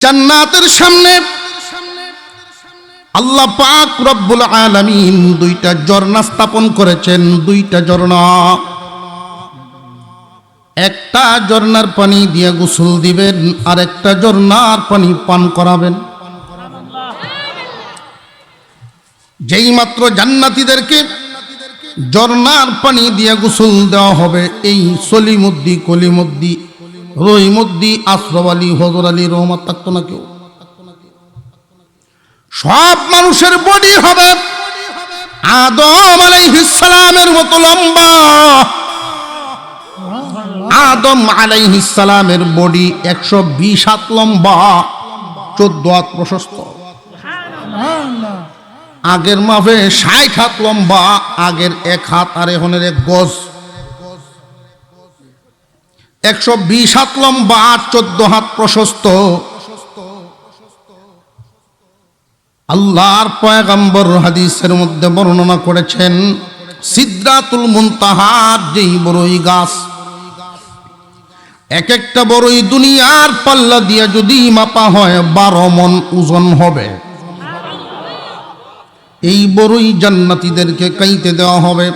জান্নাতের সামনে আল্লাহ পাক রব্বুল আলামিন দুইটা ঝর্ণা স্থাপন করেছেন। দুইটা ঝর্ণা, একটা ঝর্ণার পানি দিয়ে গোসল দিবেন, আর একটা ঝর্ণার পানি পান করাবেন। যেই মাত্র জান্নাতীদেরকে ঝর্ণার পানি দিয়ে গোসল দেওয়া হবে, এই সলিমুদ্দি, কলিমুদ্দি, রহিমুদ্দি, আশরাফ আলী, হযরত আলী রহমত থাকতো না কেউ। সব মানুষের বডি হবে আদম আলাইহিস সালামের মতো লম্বা। আদম আলাইহিস সালামের বডি 120 হাত লম্বা, 14 হাত প্রশস্ত। আগের মাপে 60 হাত লম্বা, আগের 1 হাত আর এখনের 1 গজ। 120 হাত লম্বা, 14 হাত প্রশস্ত। আল্লাহর পয়গম্বর হাদিসের মধ্যে বর্ণনা করেছেন, সিদরাতুল মুনতাহার যেই বড়ই গাছ, এক একটা বড়ই দুনিয়ার পাল্লা দিয়ে যদি মাপা হয় 12 মণ ওজন হবে। এই বড়ই জান্নাতীদেরকে খাইতে দেওয়া হবে।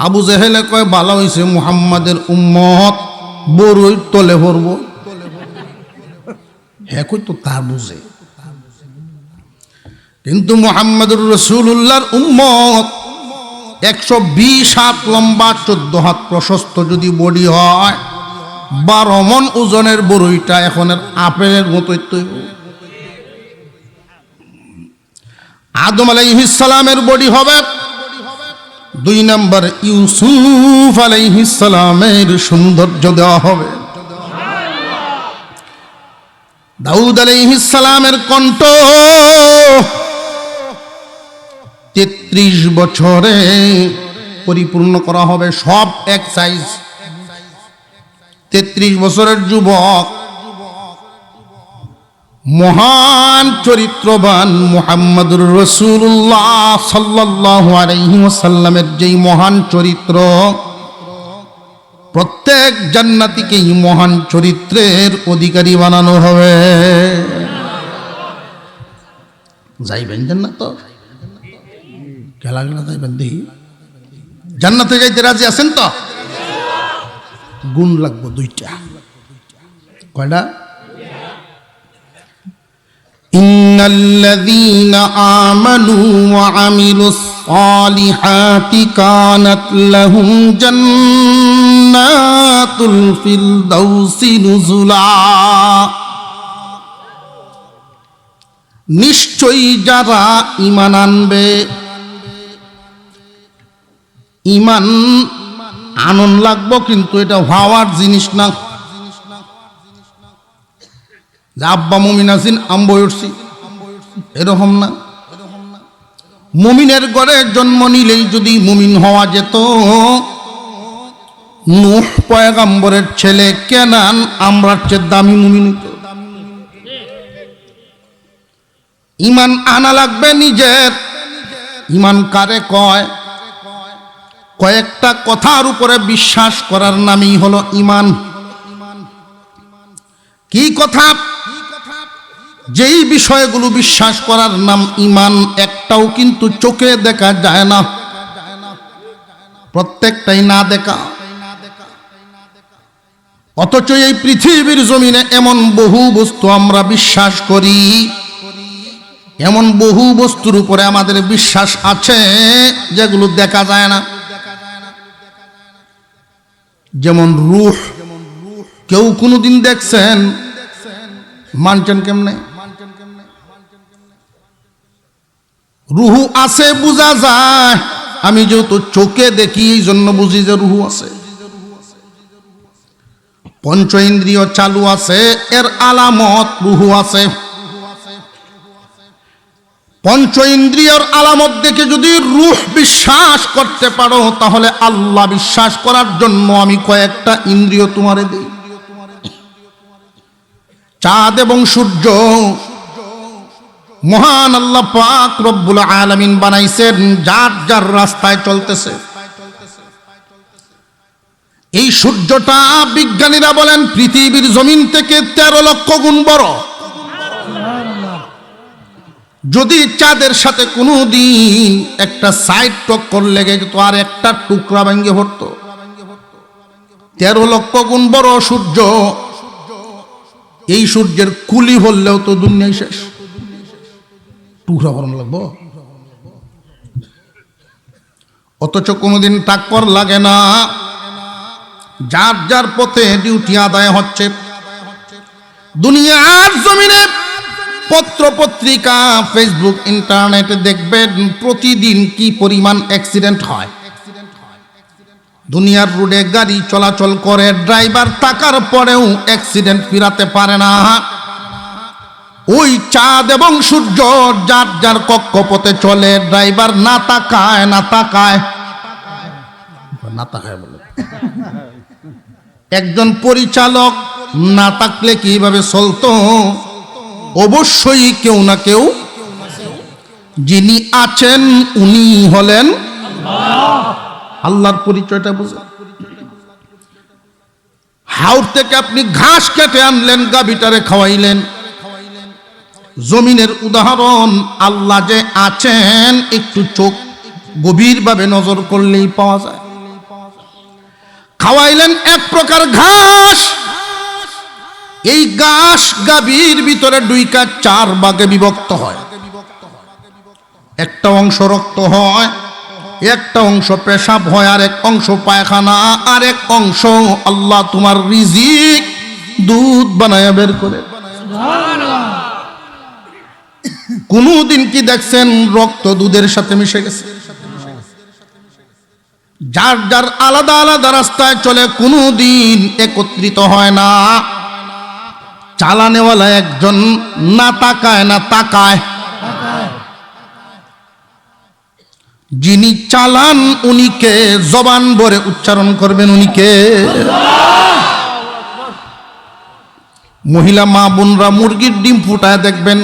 আবু জেহেলে কয়, ভালো হইছে মুহাম্মাদের উম্মত বড়ই তলে ভরব। হ্যাঁ, কই তো তা বুঝে, কিন্তু মুহাম্মদুর রাসূলুল্লাহর উম্মত 120 হাত লম্বা, 14 হাত প্রশস্ত যদি বডি হয়, 12 মণ ওজনের বড়ইটা এখনের আপেলের মতোই তৈরি। আদম আলাইহিস সালামের বডি হবে 2 নম্বর, ইউসুফ আলাইহিস সালামের সৌন্দর্য দেওয়া হবে। দাউদ আলাইহিস সালামের কণ্ঠ 33 বছরে পরিপূর্ণ করা হবে, সব এক সাইজ। 33 বছরের যুবক, মহান চরিত্রবান মুহাম্মদুর রাসূলুল্লাহ সাল্লাল্লাহু আলাইহি ওয়াসাল্লামের যেই মহান চরিত্র, প্রত্যেক জান্নাতীকেই মহান চরিত্রের অধিকারী বানানো হবে। যাইবেন জান্নাত? খেলা খেলা যাইবেন দেখি। জান্নাতে যাইতে রাজি আছেন তো? গুণ লাগবো 2টা। কয়টা? ইন্নাল্লাযীনা আমানু ওয়া আমিলুস সালিহাতি কানাত লাহুম জান্নাতুল ফিরদাউসি নুজুলা। নিশ্চয়ই যারা ঈমান আনবে, ঈমান আনন্দ লাগবো, কিন্তু এটা হওয়ার জিনিস না। আব্বা মুমিন আছেন, আম্ব উঠছি, এরকম না। মুমিনের ঘরে জন্ম নিলেই যদি মুমিন হওয়া যেত, নূহ পয়গম্বরের ছেলে কেনান আমরার চেয়ে দামি মুমিন হইত। ঈমান আনা লাগবে নিজের। ঈমান কারে কয়? কয়েকটা কথার উপরে বিশ্বাস করার নামই হলো ঈমান। কি কথা? যেই বিষয়গুলো বিশ্বাস করার নাম ঈমান, একটাও কিন্তু চোখে দেখা যায় না, প্রত্যেকটাই না দেখা। অথচ এই পৃথিবীর জমিনে এমন বহু বস্তু আমরা বিশ্বাস করি, এমন বহু বস্তুর উপরে আমাদের বিশ্বাস আছে যেগুলো দেখা যায় না। যেমন রূহ, কেউ কোনোদিন দেখছেন? মানছেন কেমনে? রূহ আছে বোঝা যায়, আমি যেহেতু চোখে দেখি এই জন্য বুঝি যে রূহ আছে। পঞ্চ ইন্দ্রিয় চালু আছে, এর আলামত রূহ আছে। পঞ্চ ইন্দ্রিয়র আলামত দেখে যদি রূহ বিশ্বাস করতে পারো, তাহলে আল্লাহ বিশ্বাস করার জন্য আমি কয়েকটা ইন্দ্রিয় তোমারে দেই। চাঁদ এবং সূর্য মহান আল্লাহ পাক রব্বুল আলামিন বানাইছেন, যার যার রাস্তায় চলতেছে। এই সূর্যটা বিজ্ঞানীরা বলেন পৃথিবীর জমিন থেকে 13 লক্ষ গুণ বড়। যদি চাঁদের সাথে কোনো দিন একটা সাইড টক্কর লেগে যেত আর একটা টুকরা ভেঙে পড়তো, 13 লক্ষ গুণ বড় সূর্য, এই সূর্যের কুলি হলেও তো দুনিয়ায় শেষ। টুকরা করানো লাগবো, অথচ কোনোদিন টাক্কর লাগে না। যার যার পথে ডিউটি আদায় হচ্ছে। দুনিয়ার জমিনে পত্র পত্রিকা, ফেসবুক, ইন্টারনেটে দেখবেন প্রতিদিন কি পরিমাণ অ্যাক্সিডেন্ট হয়। দুনিয়ার রোডে গাড়ি চলাচল করে, ড্রাইভার থাকার পরেও অ্যাক্সিডেন্ট ফিরাতে পারে না। ওই চাঁদ এবং সূর্য যার যার কক্ষপথে চলে, ড্রাইভার না তাকায় বলে। একজন পরিচালক না থাকলে কিভাবে চলতো? অবশ্যই কেউ না কেউ যিনি আছেন উনি হলেন আল্লাহর পরিচয়টা বুঝুন। হাওর থেকে আপনি ঘাস কেটে আনলেন, গাভীটারে খাওয়াইলেন। জমিনের উদাহরণ, আল্লাহ যে আছেন একটু চোখ গভীরভাবে নজর করলেই পাওয়া যায়। খাওয়াইলেন এক প্রকার ঘাস, এই ঘাস গাভীর ভিতরে 4 ভাগে বিভক্ত হয়। একটা অংশ রক্ত হয়, একটা অংশ পেশাব হয়, আর এক অংশ পায়খানা, আর এক অংশ আল্লাহ তোমার রিজিক দুধ বানায় বের করে। কোনদিন কি দেখছেন রক্ত দুধের সাথে মিশে গেছে? যার যার আলাদা আলাদা রাস্তায় চলে, কোনদিন একত্রিত হয় না। চালানেওয়ালা একজন না তাকায়। যিনি চালান উনিকে জবান ভরে উচ্চারণ করবেন, উনিকে। মহিলা মা বোনরা মুরগির ডিম ফুটায় দেখবেন,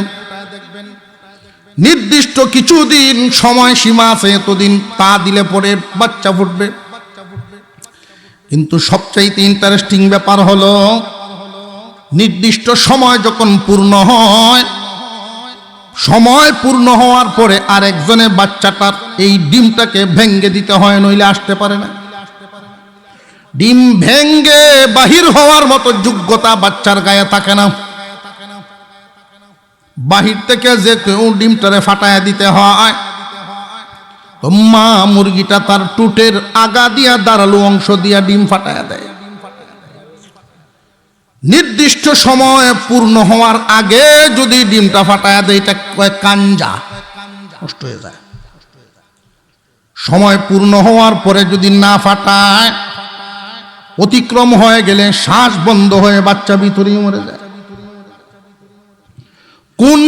নির্দিষ্ট কিছুদিন সময় সীমা আছে, এতদিন তা দিলে পরে বাচ্চা ফুটবে। কিন্তু সবচাইতে ইন্টারেস্টিং ব্যাপার হলো, নির্দিষ্ট সময় যখন পূর্ণ হয়, সময় পূর্ণ হওয়ার পরে আরেকজনের বাচ্চাটার এই ডিমটাকে ভেঙ্গে দিতে হয়, নইলে আসতে পারে না। ডিম ভেঙ্গে বাহির হওয়ার মতো যোগ্যতা বাচ্চার গায়ে থাকে না। বাহির থেকে যে কেউ ডিমটারে ফাটায় দিতে হয়। তো মা মুরগিটা তার টুটের আগা দিয়া দাঁড়ালো অংশ দিয়া ডিম ফাটায় দেয়। নির্দিষ্ট সময় পূর্ণ হওয়ার আগে যদি ডিমটা ফাটায় দেয়, এটা কাঞ্জা, নষ্ট হয়ে যায়। সময় পূর্ণ হওয়ার পরে যদি না ফাটায়, অতিক্রম হয়ে গেলে শ্বাস বন্ধ হয়ে বাচ্চা ভিতরেই মরে যায়। কোন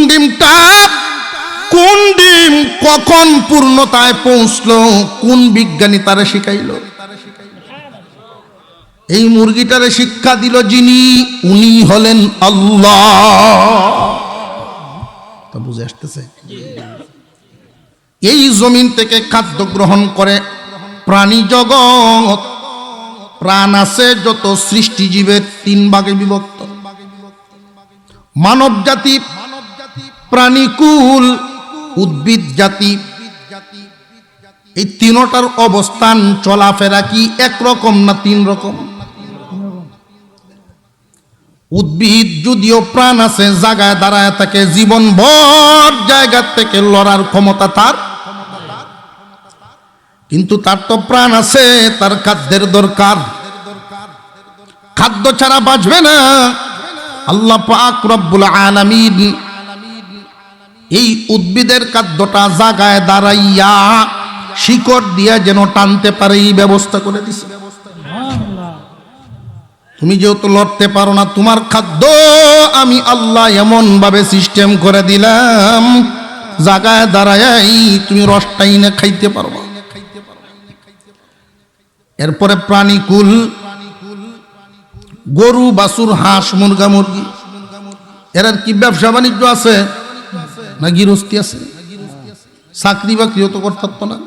ডিম কখন পূর্ণতায় পৌঁছলো, কোন বিজ্ঞানী তারে শিখাইল? এই মুরগিটারে শিক্ষা দিল যিনি, উনি হলেন আল্লাহ। তা বুঝে আসতেছে? এই জমিন থেকে খাদ্য গ্রহণ করে প্রাণী জগৎ, প্রাণ আছে যত সৃষ্টিজীবের 3 ভাগে বিভক্ত। মানব জাতি, প্রাণীকুল, উদ্ভিদ জাতি। এই তিনটার অবস্থান চলাফেরা কি একরকম না 3 রকম? উদ্ভিদ যদিও প্রাণ আছে, জায়গায় দাঁড়ায় থাকে, জীবন ভর জায়গা থেকে লড়ার ক্ষমতা তার, কিন্তু তার তো প্রাণ আছে, তার খাদ্যের দরকার। খাদ্য ছাড়া বাঁচবে না। আল্লাহ পাক রব্বুল আলামিন এই উদ্ভিদের খাদ্যটা জায়গায় দাঁড়াইয়া শিকড় দিয়া যেন টানতে পারে এই ব্যবস্থা করে দিছে। তুমি যেহেতু লড়তে পারো না, তোমার খাদ্য আমি আল্লাহ এমন ভাবে সিস্টেম করে দিলাম, জায়গায় দাঁড়াই তুমি রসটাই না খাইতে পারবা। এরপরে প্রাণীকুল, গরু, বাছুর, হাঁস, মুরগা, মুরগি। এর কি ব্যবসা বাণিজ্য আছে না গৃহস্থী আছে? চাকরি বাকরিও তো করতে পারতো না।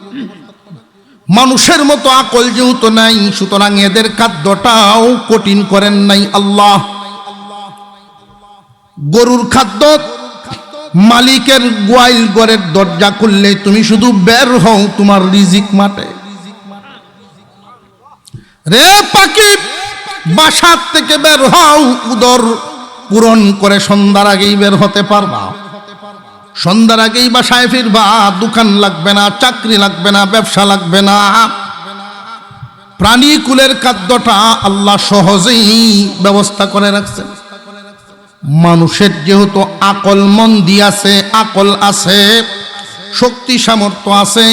মানুষের মতো আকল যেহেতু নাই, সুতরাং এদের খাদ্যটাও কঠিন করেন নাই আল্লাহ। গরুর খাদ্য মালিকের গোয়াল ঘরের দরজা খুললে তুমি শুধু বের হও তোমার রিজিক মাঠে। রে পাখি, বাসার থেকে বের হও, উদর পূরণ করে সন্ধ্যার আগেই বের হতে পারবা। সন্ধ্যার আগেই বাসায় ফিরবা, দোকান লাগবে না, চাকরি লাগবে না, ব্যবসা লাগবে না। প্রাণীকুলের খাদ্যটা আল্লাহ সহজেই ব্যবস্থা করে রাখছেন। মানুষের যেহেতু আকল মন দিয়াছে, আকল আছে, শক্তি সামর্থ্য আছে,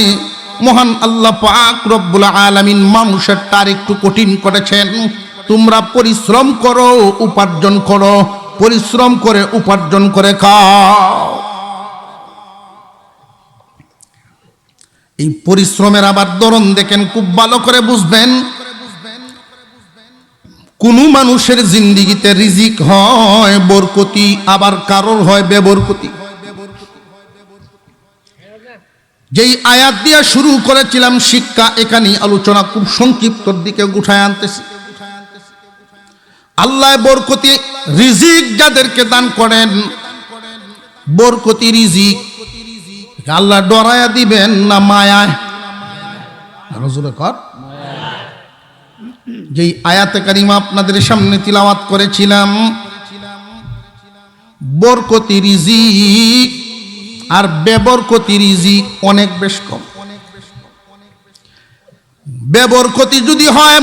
মহান আল্লাহ পাক রব্বুল আলামিন মানুষের তার একটু কঠিন করেছেন। তোমরা পরিশ্রম করো, উপার্জন করো, পরিশ্রম করে উপার্জন করে খাও। এই পরিশ্রমের আবার ধরন দেখেন, খুব ভালো করে বুঝবেন। কোন মানুষের জিন্দিগিতে রিজিক হয় বরকতি, আবার কারোর হয় বেবরকতি। যেই আয়াত দিয়ে শুরু করেছিলাম শিক্ষা, এখানে আলোচনা খুব সংক্ষিপ্তর দিকে গুছায় আনতেছি। আল্লাহ বরকতি রিজিক যাদেরকে দান করেন, বরকতি রিজিক আল্লাহ ডরায়া দিবেন না মায়ায়? যেই আয়াতে কারিমা আপনাদের সামনে তিলাওয়াত করেছিলাম, বরকতি রিজিক আর বেবরকতি রিজিক অনেক বেশ কম। বেবরকতি যদি হয়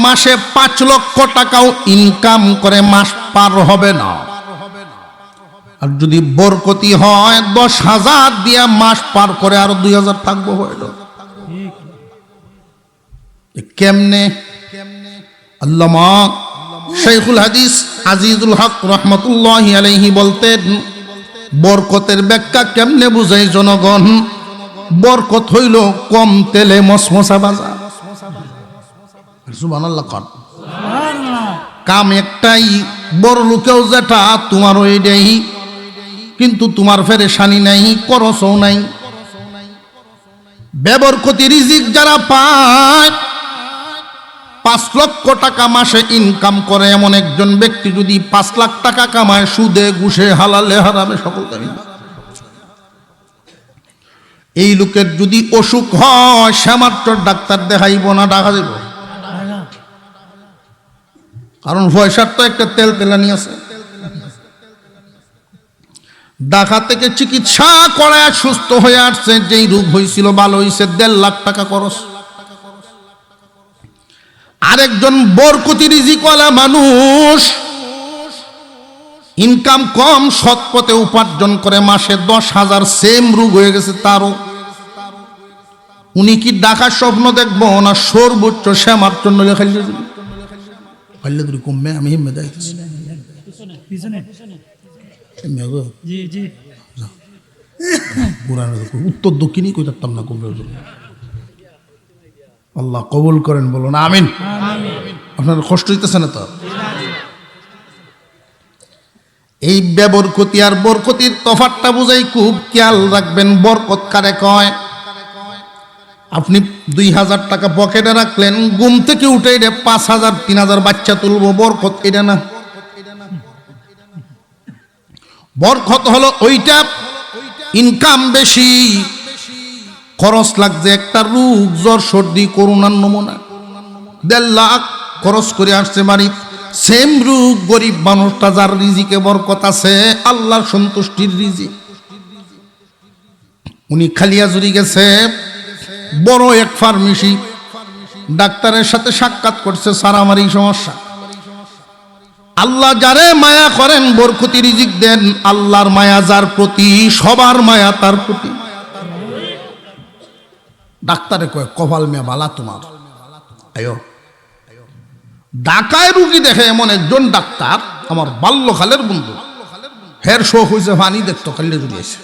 মাসে 5 লক্ষ টাকাও ইনকাম করে মাস পার হবে না। আর যদি বরকতি হয় 10,000 দিয়া মাস পার করে আর 2,000 থাকবো। হইল কেমনে? আল্লামা শাইখুল হাদিস আজিজুল হক রহমতুল্লাহি আলাইহি বলতেন, বরকতের ব্যাখ্যা কেমনে বুঝাই জনগণ? বরকত হইল কম তেলে মসমসা ভাজা। সুবহানাল্লাহ। কাম একটাই, বড় লোকেও যেটা তোমার ওইটাই, কিন্তু তোমার পেরেশানি নাই, খরচও নাই। বেবরকতি রিজিক যারা পায়, 5 লক্ষ টাকা মাসে ইনকাম করে এমন একজন ব্যক্তি যদি 5 লাখ টাকা কামায় সুদে ঘুষে হালালে হারামে সকল দাবি, এই লোকের যদি অসুখ হয় সামাত্র ডাক্তার দেখাইব না, ডাকা দিব। কারণ পয়সার তো একটা তেল তেলানি আছে। ঢাকা থেকে চিকিৎসা করে সুস্থ হয়ে আসছে, যেই রোগ হয়েছিল ভালো হয়েছে, 1.5 লাখ টাকা খরচ। আরেকজন বরকতি রিজিকওয়ালা মানুষ, ইনকাম কম, সৎ পথে উপার্জন করে, মাসে 10,000, সেম রোগ হয়ে গেছে তারও। উনি কি ঢাকার স্বপ্ন দেখবো না সর্বোচ্চ শ্যামার জন্য খাইলে কমবে? আমি হিম্মে যাইতেছি উত্তর দক্ষিণই কই থাকতাম না কমবে। আল্লাহ কবুল করেন, বলো না আমিন। আপনার কষ্ট হইতেছে না তো? এই বেবরকতি আর বরকতির তফাৎটা বুঝাই, খুব খেয়াল রাখবেন। বরকত কারে কয়? আপনি 2,000 টাকা পকেটে রাখলেন, ঘুম থেকে উঠে এটা 5,000 3,000 বাচ্চা তুলবো, বরকত এটা না। বরকত হলো ওইটা ইনকাম বেশি, খরচ লাগছে একটা রোগ, জ্বর সর্দি করোনার নমুনা, 1.5 লাখ খরচ করে আসছে বাড়ি। সেম রোগ গরিব মানুষটা, যার রিজিকে বরকত আছে, আল্লাহর সন্তুষ্টির রিজিক, উনি খালিয়াজুরি গেছে, বড় এক ফার্মেসি, ডাক্তারের সাথে সাক্ষাৎ করছে, স্যার আমার এই সমস্যা। আল্লাহ যারে মায়া করেন বরকতি রিজিক দেন। আল্লাহর মায়া যার প্রতি, সবার মায়া তার প্রতি। ডাক্তারে কয়, কপাল মেয়া বালা তোমার। আয়ো ঢাকায় রুগী দেখে এমন একজন ডাক্তার, আমার বাল্যকালের বন্ধু, হের শোক হয়েছে পানি দেখতো, কাল্লে জুড়িয়েছে,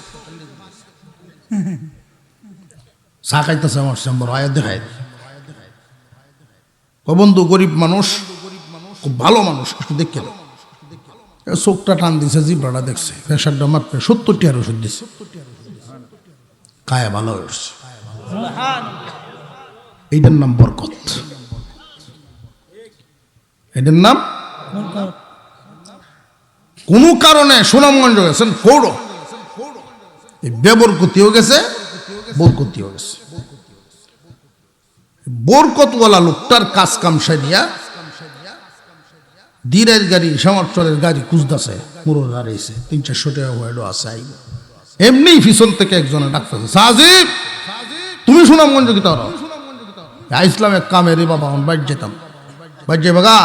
চা খাইতেছে আমার চেম্বার, আয়া দেখায়। ও বন্ধু, গরিব মানুষ, খুব ভালো মানুষ, একটু দেখে চোখটা টান দিছে, জিব্রাটা দেখছে, প্রেশারটা মাত্র 70টি আর ওষুধ দিছে, কায়া ভালো হয়েছে। এইটার নাম বরকত, এটার নাম। কোন কারণে সুনামগঞ্জ গেছেন, পৌর এই বেবরকতিও গেছে, বরকতিও গেছে। বরকতওয়ালা লোকটার কাজ কাম সারিয়া দিনের গাড়ি, সামারচরের গাড়ি খুঁজতেছে, পুরো দাঁড়িয়েছে, 300-400 টাকা ওয়ার্ডও আছে। আইব এমনি পিছন থেকে একজনে ডাকতেছে, সাজিব তুমি সুনামগঞ্জ কি তার ইসলাম এক কামে রে বাবা, আমি বাইর যেতাম, বাইর যাই বাগা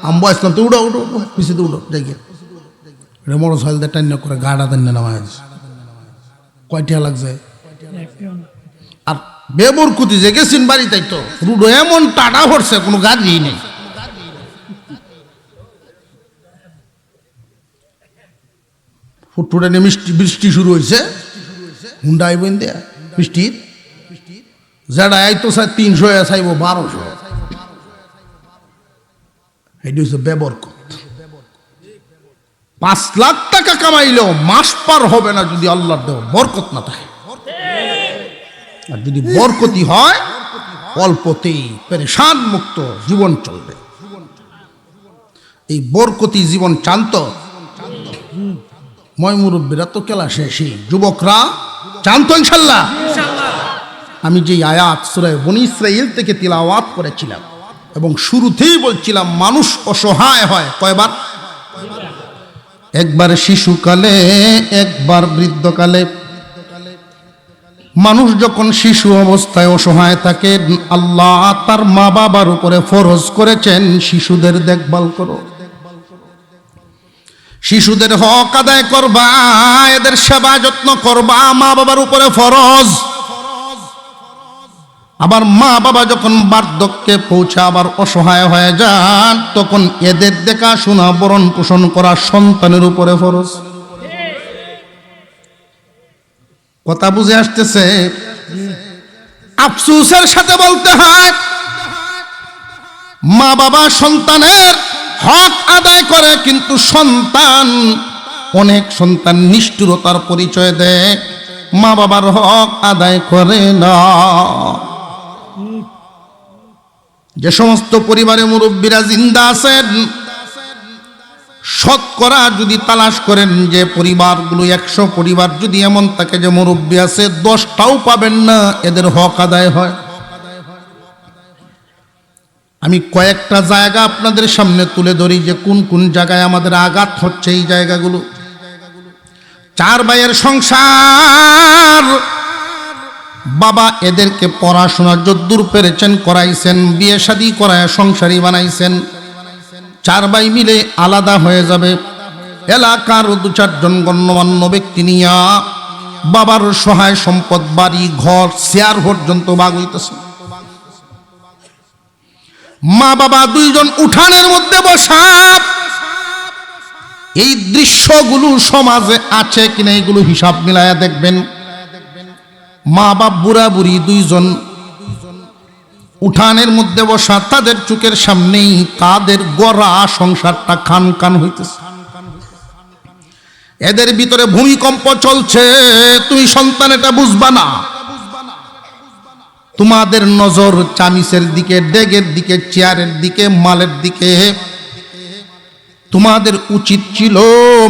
আম্বা ইসলাম, তো উঠো উঠো উঠো, পিছিয়ে উঠো যাই গিয়ে এটা মোটর সাইকেল দিয়ে টাইন করে গাড়া টাইন নামায় দিচ্ছে। কয়টা লাগছে? আর বেবরকুতি যে গেছেন বাড়ি, তাই তো রুডো এমন টাটা ভরছে, কোনো গাড়ি নেই। ফুটফুটে মিষ্টি বৃষ্টি শুরু হয়েছে, হুন্ডা আইবেন দেয়া বৃষ্টির যেটা আইতো স্যার 300 চাইব 1200। এটি হচ্ছে বেবরকত। 5 লাখ টাকা কামাইলেও মাস পার হবে না যদি আল্লাহর দেওয়া বরকত না থাকে। আর যদি বরকতি হয় অল্পতেই পেরেশান মুক্ত জীবন চলবে। এই বরকতি জীবন চান্ত ময় মুরব্বীরা তো কেলা শেষই, যুবকরা চান্ত ইনশাল্লাহ। আমি যে আয়াত সূরা বনী ইসরাঈল থেকে তিলাওয়াত করেছিলাম এবং শুরুতেই বলছিলাম মানুষ অসহায় হয় কয়বার? একবার শিশুকালে, একবার বৃদ্ধকালে। মানুষ যখন শিশু অবস্থায় অসহায় থাকে, আল্লাহ তার মা বাবার উপরে ফরজ করেছেন শিশুদের দেখভাল করো, শিশুদের হক আদায় করবা, এদের সেবা যত্ন করবা, মা বাবার উপরে ফরজ। আবার মা বাবা যখন বার্ধক্যে পৌঁছে আবার অসহায় হয়ে যান, তখন এদের দেখাশোনা ভরণ পোষণ করা সন্তানের উপরে ফরজ। কথা বুঝে আসতেছে? আফসোসের সাথে বলতে হয়, মা বাবা সন্তানের হক আদায় করে, কিন্তু অনেক সন্তান নিষ্ঠুরতার পরিচয় দেয়, মা বাবার হক আদায় করে না। যে সমস্ত পরিবারে মুরব্বীরা জিন্দা আছেন, শতকরা যদি তালাশ করেন যে পরিবারগুলো 100 পরিবার যদি এমন থাকে যে মুরব্বী আছে, 10টাও পাবেন না এদের হক আদায় হয়। আমি কয়েকটা জায়গা আপনাদের সামনে তুলে ধরি যে কোন কোন জায়গায় আমাদের আঘাত হচ্ছে। এই জায়গাগুলো 4 ভাইয়ের সংসার, বাবা এদেরকে পড়াশোনা যদ্দূর পেরেছেন করাইছেন, বিয়ে শাদী করায় সংসারী বানাইছেন। 4 ভাই মিলে আলাদা হয়ে যাবে, এলাকার 2-4 জন গণ্যমান্য ব্যক্তি নিয়া বাবার সহায় সম্পদ, বাড়ি ঘর, শেয়ার পর্যন্ত ভাগ হইতেছে। মা বাবা 2 জন উঠানের মধ্যে বসা। এই দৃশ্যগুলো সমাজে আছে কিনা এগুলো হিসাব মিলায়া দেখবেন। মা বাপ বুড়া বুড়ি 2 জন উঠানের মধ্যে বসা, তাদের চোখের সামনেই তাদের গড়া সংসারটা খান খান হইতেছে। এদের ভিতরে ভূমিকম্প চলছে, তুমি সন্তান এটা বুঝবা না। তোমাদের নজর চামিচের দিকে, ডেগের দিকে, চেয়ারের দিকে, মালের দিকে। তোমাদের উচিত ছিল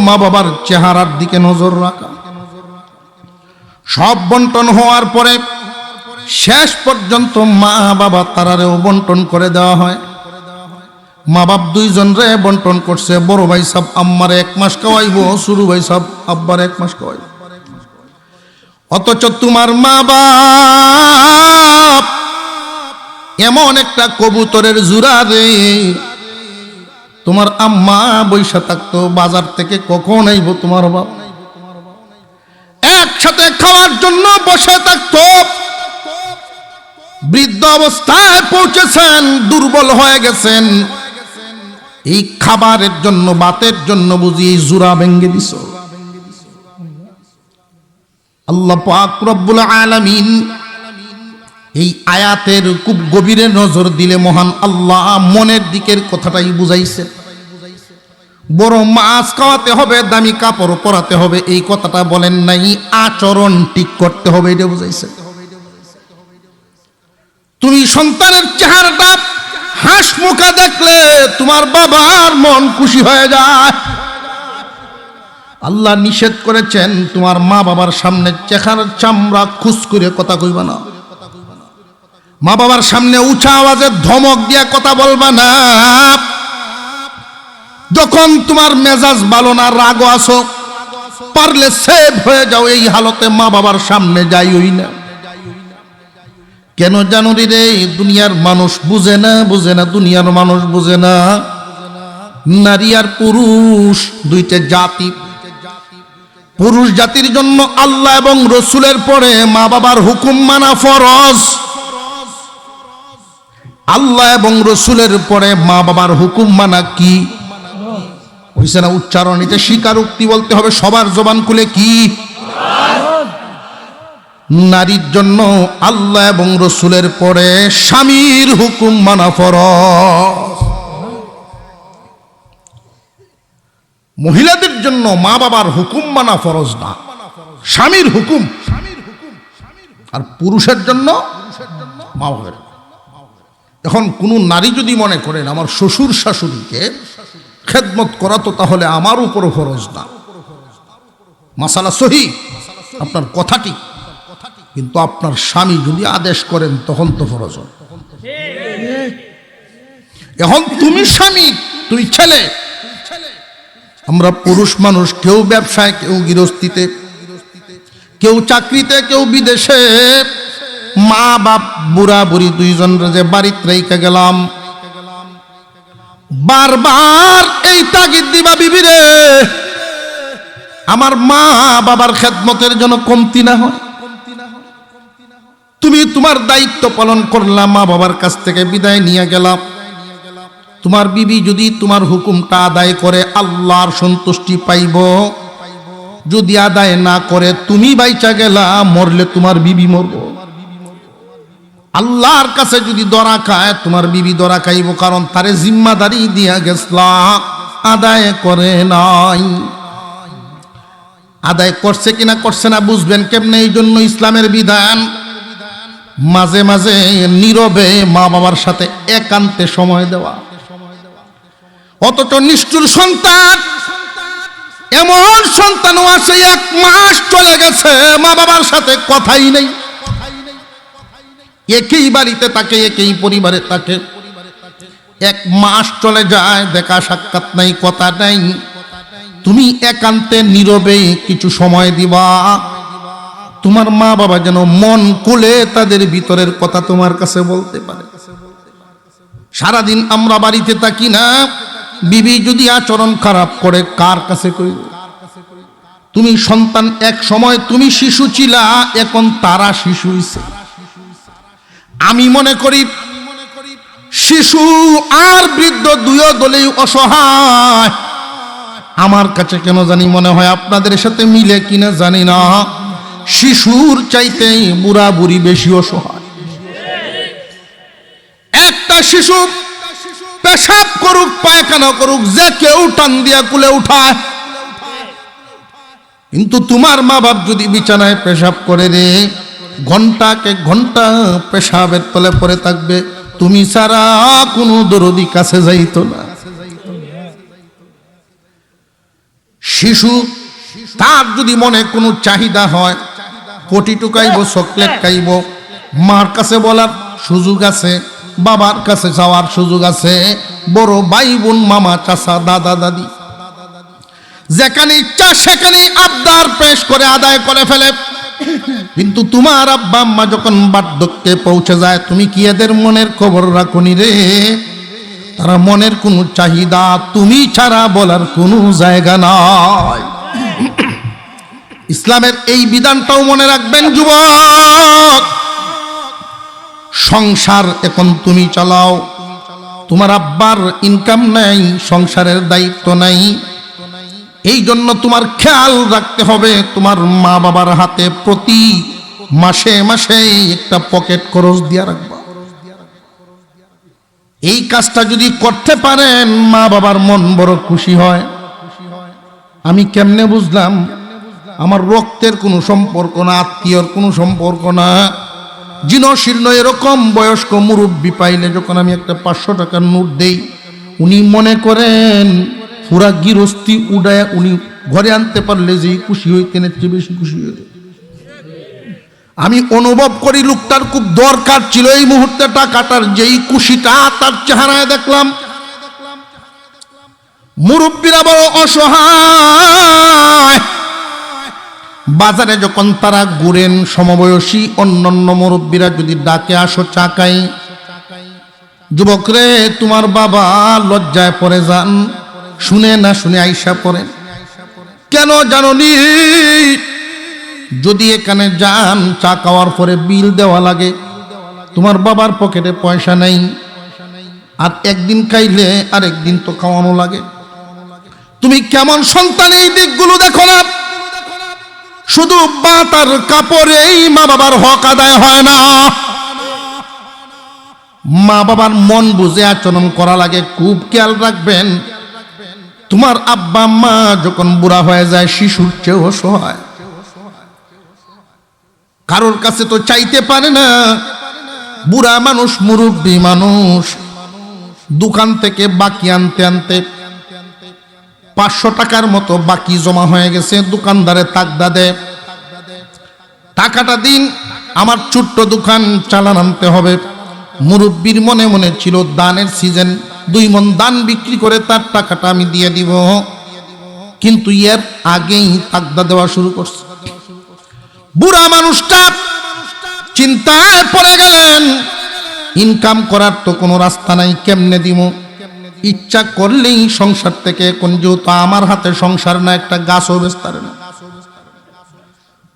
মা বাবার চেহারার দিকে নজর রাখা। সব বন্টন হওয়ার পরে শেষ পর্যন্ত মা বাবা তারারেও বন্টন করে দেওয়া হয়। মা বাপ 2 জন রে বন্টন করছে। বড় ভাই সব আম্মার 1 মাস খাওয়াইব, ছোট ভাই সব আব্বার 1 মাস খাওয়াইব। অথচ তোমার মা বাপ এমন একটা কবুতরের জোড়া রে, তোমার আম্মা বৈশা থাকতো, বাজার থেকে কখন আইব তোমার বাপ, একসাথে খাওয়ার জন্য বসে থাকতো। বৃদ্ধ অবস্থায় পৌঁছেছেন, দুর্বল হয়ে গেছেন, এই খাবারের জন্য, বাতের জন্য বুঝি জোড়া ভেঙে দিছ। আল্লাহ পাক রব্বুল আলামিন এই আয়াতের খুব গভীরে নজর দিলে মহান আল্লাহ মনের দিকের কথাটাই বুঝাইছে। বড় মাছ খাওয়াতে হবে, দামি কাপড় পরাতে হবে, এই কথাটা বলেন নাই। আচরণ ঠিক করতে হবে, এটা বুঝাইছে। তুমি সন্তানের চেহারাটা হাস মুখা দেখলে তোমার বাবার মন খুশি হয়ে যায়। আল্লাহ নিষেধ করেছেন তোমার মা বাবার সামনে চেহার চামড়া খুশ করে কথা কইবা না, মা বাবার সামনে উঁচা আওয়াজে ধমক দিয়া কথা বলবা না। যখন তোমার মেজাজ ভালো না, রাগ আসো, পারলে সেভ হয়ে যাও, এই হালতে মা বাবার সামনে যাইই না। কেন জানো রে, দুনিয়ার মানুষ বুঝে না, দুনিয়ার মানুষ বুঝে না। নারী আর পুরুষ দুইটা জাতি। পুরুষ জাতির জন্য আল্লাহ এবং রসুলের পরে মা বাবার হুকুম মানা ফরজ। আল্লাহ এবং রসুলের পরে মা বাবার হুকুম মানা কি হইছে না? উচ্চারণ, এটা স্বীকারোক্তি বলতে হবে সবার জবান খুলে, কি? নারীর জন্য আল্লাহ এবং রসুলের পরে স্বামীর হুকুম মানা ফরজ। মহিলাদের জন্য মা বাবার হুকুম মানা ফরজ না, স্বামীর হুকুম। আর পুরুষের জন্য মা বাবার। এখন কোন নারী যদি মনে করেন আমার শ্বশুর শাশুড়িকে খেদমত করা তো তাহলে আমার উপরও ফরজ না, মাসালা সহি, আপনার কথাটি, কিন্তু আপনার স্বামী যদি আদেশ করেন তখন তো ফরজ। এখন তুমি স্বামী, তুই ছেলে, আমরা পুরুষ মানুষ, কেউ ব্যবসায়, কেউ গৃহস্থিতে, কেউ চাকরিতে, কেউ বিদেশে। মা বাপ বুড়া বুড়ি দুইজন যে বাড়িতে রেখে গেলাম, বারবার এই তাগিদ দিবা, বিবি রে আমার মা বাবার খেদমতের জন্য কমতি না হয়। তুমি তোমার দায়িত্ব পালন করলাম, মা বাবার কাছ থেকে বিদায় নিয়ে গেলাম। তোমার বিবি যদি তোমার হুকুমটা আদায় করে আল্লাহর সন্তুষ্টি পাইব, যদি আদায় না করে তুমি বাইচা গেলা, মরলে তোমার বিবি মরব। আল্লাহর কাছে যদি দরা খায় তোমার বিবি দরা খাইব, কারণ তারে জিম্মাদারি দিয়া গেছলা, আদায় করে নাই। আদায় করছে কিনা করছে না বুঝবেন কেমনে? এই জন্য ইসলামের বিধান মাঝে মাঝে নীরবে মা বাবার সাথে একান্তে সময় দেওয়া। অথচ নিষ্ঠুর সন্তান, এমন সন্তানও আছে 1 মাস চলে গেছে মা বাবার সাথে কথাই নেই, একই বাড়িতে থাকে, একই পরিবারে থাকে, 1 মাস চলে যায়, দেখা সাক্ষাৎ নাই, কথা নাই। তুমি একান্তে নীরবে কিছু সময় দিবা, তোমার মা বাবা যেন মন খুলে তাদের ভিতরের কথা তোমার কাছে বলতে পারে। সারাদিন আমরা বাড়িতে থাকি না, বিবি যদি আচরণ খারাপ করে কার কাছে কইব? তুমি সন্তান, এক সময় তুমি শিশু ছিলা, এখন তারা শিশু হইছে। আমি মনে করি শিশু আর বৃদ্ধ দুই দলেই অসহায়। আমার কাছে কেন জানি মনে হয় আপনাদের সাথে মিলে কিনা জানি না, শিশুর চাইতে বুড়া বুড়ি বেশি অসহায়। একটা শিশু পেশাব করুক, পায়খানা করুক, যে কেউ টান দিয়া কুলে উঠায়, কিন্তু তোমার মা বাপ যদি বিছানায় পেশাব করে রে, ঘন্টাকে ঘন্টা পেশাবের তলে পড়ে থাকবে, তুমি ছাড়া কোনো দরদি কাছে যাইতো না। শিশু তার যদি মনে কোনো চাহিদা হয়, পটি টুকাইব, চকলেট খাইব, মার কাছে বলার সুযোগ আছে, বাবার কাছে যাওয়ার সুযোগ আছে, বড় ভাই বোন, মামা চাচা, দাদা দাদি, যেখানে ইচ্ছা সেখানে আবদার পেশ করে আদায় করে ফেলে। কিন্তু তোমার আব্বা আম্মা যখন বার্ধক্যে পৌঁছে যায়, তুমি কি এদের মনের খবর রাখনি রে? তারা মনের কোনো চাহিদা তুমি ছাড়া বলার কোনো জায়গা নাই। ইসলামের এই বিধানটাও মনে রাখবেন যুবক। সংসার এখন তুমি চালাও, তোমার আব্বার ইনকাম নাই, সংসারের দায়িত্ব নাই। এই জন্য তোমার খেয়াল রাখতে হবে, তোমার মা বাবার হাতে প্রতি মাসে মাসে একটা পকেট খরচ দিয়া রাখবা। এই কাজটা যদি করতে পারেন, মা বাবার মন বড় খুশি হয়। আমি কেমনে বুঝলাম? আমার রক্তের কোনো সম্পর্ক না, আত্মীয়র কোনো সম্পর্ক না, জীর্ণশীর্ণ এরকম বয়স্ক মুরব্বী পাইলে যখন আমি একটা 500 টাকার নোট দেই, উনি মনে করেন পুরা গৃহস্থী উড়ায় উনি ঘরে আনতে পারলে যেই খুশি হইতেন এর চেয়ে বেশি খুশি হইতেন। আমি অনুভব করি লোকটার খুব দরকার ছিল এই মুহূর্তে টাকাটার, যেই খুশিটা তার চেহারায় দেখলাম। মুরব্বীরা বড় অসহায়। বাজারে যখন তারা ঘুরেন, সমবয়সী অন্যান্য মুরব্বীরা যদি ডাকে আসো চা খাই, যুবক রে তোমার বাবা লজ্জায় পড়ে যান, শুনে না শুনে আইসা পড়েন। কেন জানোনি? যদি এখানে যান চা খাওয়ার পরে বিল দেওয়া লাগে, তোমার বাবার পকেটে পয়সা নেই, আর একদিন খাইলে আর একদিন তো খাওয়ানো লাগে। তুমি কেমন সন্তান এই দিকগুলো দেখো না। শুধু বাতার কাপড়েই মা বাবার হক আদায় হয় না, মা বাবার মন বুঝে আচরণ করা লাগে। খুব খেয়াল রাখবেন, তোমার আব্বা মা যখন বুড়া হয়ে যায় শিশুর চেয়েও অসহায়। কারোর কাছে তো চাইতে পারে না। বুড়া মানুষ, মুরব্বী মানুষ, দোকান থেকে বাকি আনতে আনতে 500 টাকার মতো বাকি জমা হয়ে গেছে। দোকানদারে তাকদা দেয়, টাকাটা দিন, আমার ছোট্ট দোকান চালান আনতে হবে। মুরব্বীর মনে মনে ছিল দানের সিজন, 2 মণ দান বিক্রি করে তার টাকাটা আমি দিয়ে দিব, কিন্তু এর আগেই তাকদা দেওয়া শুরু করছে। বুড়া মানুষটা চিন্তায় পড়ে গেলেন, ইনকাম করার তো কোনো রাস্তা নাই, কেমনে দিব? ইচ্ছা করলেই সংসার থেকে, এখন যেহেতু আমার হাতে সংসার না, একটা গাছও বেচতে পারে না।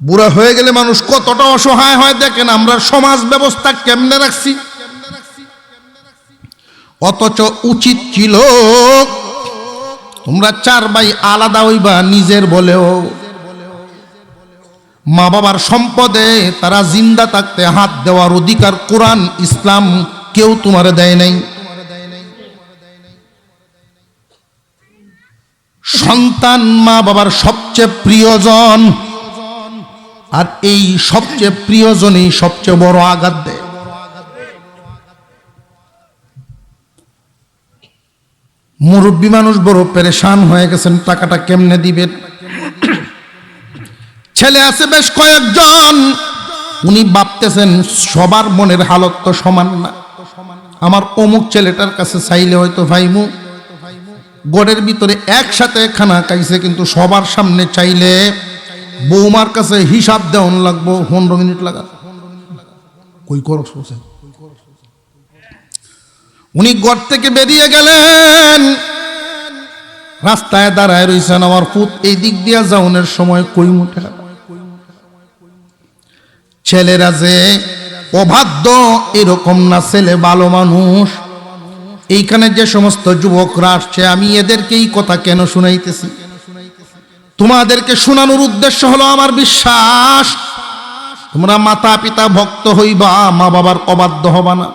বুড়া হয়ে গেলে মানুষ কতটা অসহায় হয় দেখেন আমরা সমাজ ব্যবস্থা কেমনে রাখছি। অথচ উচিত ছিল তোমরা 4 ভাই আলাদা হইবা, নিজের বলেও মা বাবার সম্পদে তারা জিন্দা থাকতে হাত দেওয়ার অধিকার কোরআন ইসলাম কেউ তোমারে দেয় নাই। সন্তান মা বাবার সবচেয়ে প্রিয়জন, আর এই সবচেয়ে প্রিয়জনই সবচেয়ে বড় আঘাত দেয়। মুরব্বী মানুষ বড় পেরেশান হয়ে গেছেন, টাকাটা কেমনে দিবেন। ছেলে আছে বেশ কয়েকজন, উনি ভাবতেছেন সবার মনের হালত তো সমান না। আমার অমুক ছেলেটার কাছে চাইলে হয়তো ভাইমু, গড়ের ভিতরে একসাথে খানা খাইছে, কিন্তু সবার সামনে চাইলে বৌমার কাছে হিসাব দেওয়ান লাগবো, 15 মিনিট লাগা। কই করস? উনি ঘর থেকে বেরিয়ে গেলেন, রাস্তায় দাঁড়ায় রয়েছেন। আমার পুত এই দিক দিয়া যাওনের সময় কই মুঠে। ছেলেরা যে অবাধ্য এরকম না, ছেলে ভালো মানুষ। এইখানে যে সমস্ত যুবকরা আসছে, আমি এদেরকে এই কথা কেন শুনাইতেছি? তোমাদেরকে শোনানোর উদ্দেশ্য হলো আমার বিশ্বাস তোমরা মাতা পিতা ভক্ত হইবা, মা বাবার অবাধ্য হবা না।